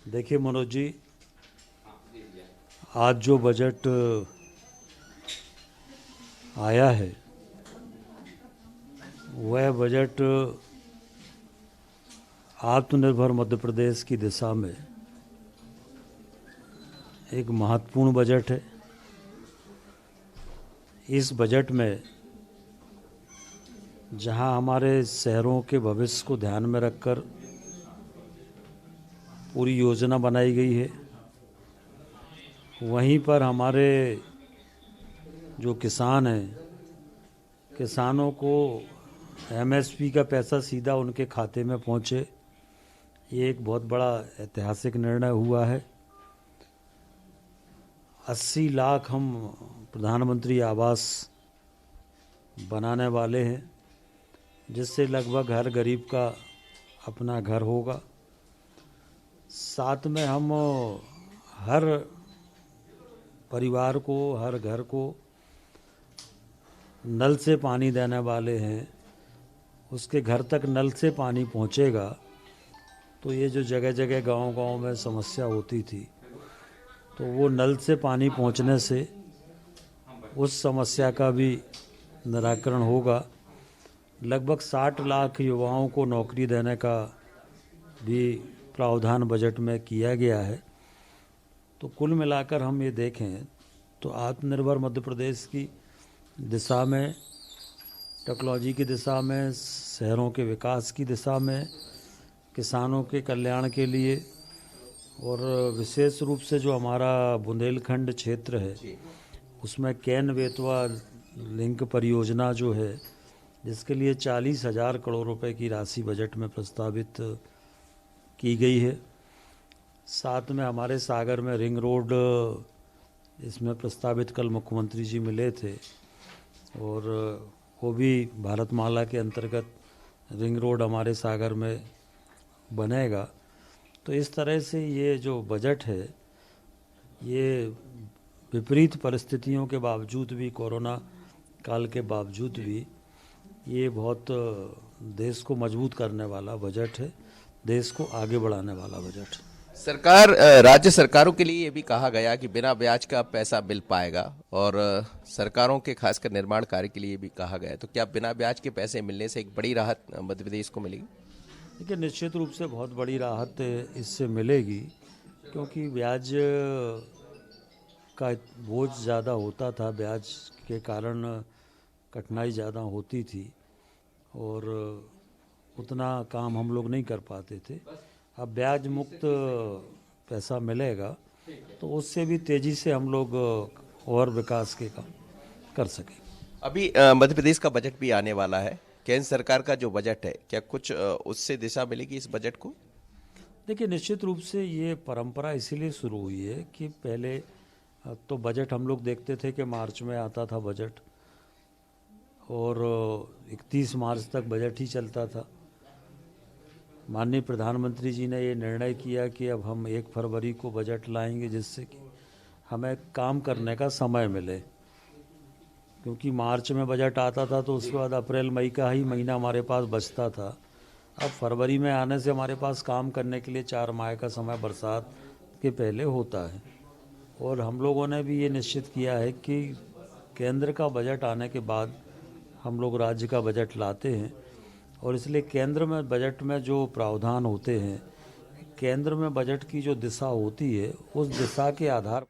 देखिए मनोज जी, आज जो बजट आया है वह बजट आत्मनिर्भर मध्य प्रदेश की दिशा में एक महत्वपूर्ण बजट है। इस बजट में जहां हमारे शहरों के भविष्य को ध्यान में रखकर पूरी योजना बनाई गई है, वहीं पर हमारे जो किसान हैं, किसानों को एमएसपी का पैसा सीधा उनके खाते में पहुंचे, ये एक बहुत बड़ा ऐतिहासिक निर्णय हुआ है। 80 लाख हम प्रधानमंत्री आवास बनाने वाले हैं, जिससे लगभग हर गरीब का अपना घर होगा। साथ में हम हर परिवार को, हर घर को नल से पानी देने वाले हैं। उसके घर तक नल से पानी पहुंचेगा तो ये जो जगह जगह गांव-गांव में समस्या होती थी, तो वो नल से पानी पहुंचने से उस समस्या का भी निराकरण होगा। लगभग 60 लाख युवाओं को नौकरी देने का भी प्रावधान बजट में किया गया है। तो कुल मिलाकर हम ये देखें तो आत्मनिर्भर मध्य प्रदेश की दिशा में, टेक्नोलॉजी की दिशा में, शहरों के विकास की दिशा में, किसानों के कल्याण के लिए, और विशेष रूप से जो हमारा बुंदेलखंड क्षेत्र है उसमें केन बेतवा लिंक परियोजना जो है, जिसके लिए 40,000 करोड़ रुपए की राशि बजट में प्रस्तावित की गई है। साथ में हमारे सागर में रिंग रोड इसमें प्रस्तावित, कल मुख्यमंत्री जी मिले थे, और वो भी भारतमाला के अंतर्गत रिंग रोड हमारे सागर में बनेगा। तो इस तरह से ये जो बजट है, ये विपरीत परिस्थितियों के बावजूद भी, कोरोना काल के बावजूद भी, ये बहुत देश को मजबूत करने वाला बजट है, देश को आगे बढ़ाने वाला बजट। राज्य सरकारों के लिए ये भी कहा गया कि बिना ब्याज का पैसा मिल पाएगा, और सरकारों के खासकर निर्माण कार्य के लिए भी कहा गया है। तो क्या बिना ब्याज के पैसे मिलने से एक बड़ी राहत मध्य प्रदेश को मिलेगी? देखिए, निश्चित रूप से बहुत बड़ी राहत इससे मिलेगी, क्योंकि ब्याज का बोझ ज़्यादा होता था, ब्याज के कारण कठिनाई ज़्यादा होती थी और उतना काम हम लोग नहीं कर पाते थे। अब ब्याज मुक्त पैसा मिलेगा तो उससे भी तेज़ी से हम लोग और विकास के काम कर सकें। अभी मध्य प्रदेश का बजट भी आने वाला है। केंद्र सरकार का जो बजट है, क्या कुछ उससे दिशा मिलेगी इस बजट को? देखिए, निश्चित रूप से ये परंपरा इसीलिए शुरू हुई है कि पहले तो बजट हम लोग देखते थे कि मार्च में आता था बजट, और 31 मार्च तक बजट ही चलता था। माननीय प्रधानमंत्री जी ने ये निर्णय किया कि अब हम 1 फरवरी को बजट लाएंगे, जिससे कि हमें काम करने का समय मिले, क्योंकि मार्च में बजट आता था तो उसके बाद अप्रैल मई का ही महीना हमारे पास बचता था। अब फरवरी में आने से हमारे पास काम करने के लिए 4 माह का समय बरसात के पहले होता है। और हम लोगों ने भी ये निश्चित किया है कि केंद्र का बजट आने के बाद हम लोग राज्य का बजट लाते हैं, और इसलिए केंद्र में बजट में जो प्रावधान होते हैं, केंद्र में बजट की जो दिशा होती है, उस दिशा के आधार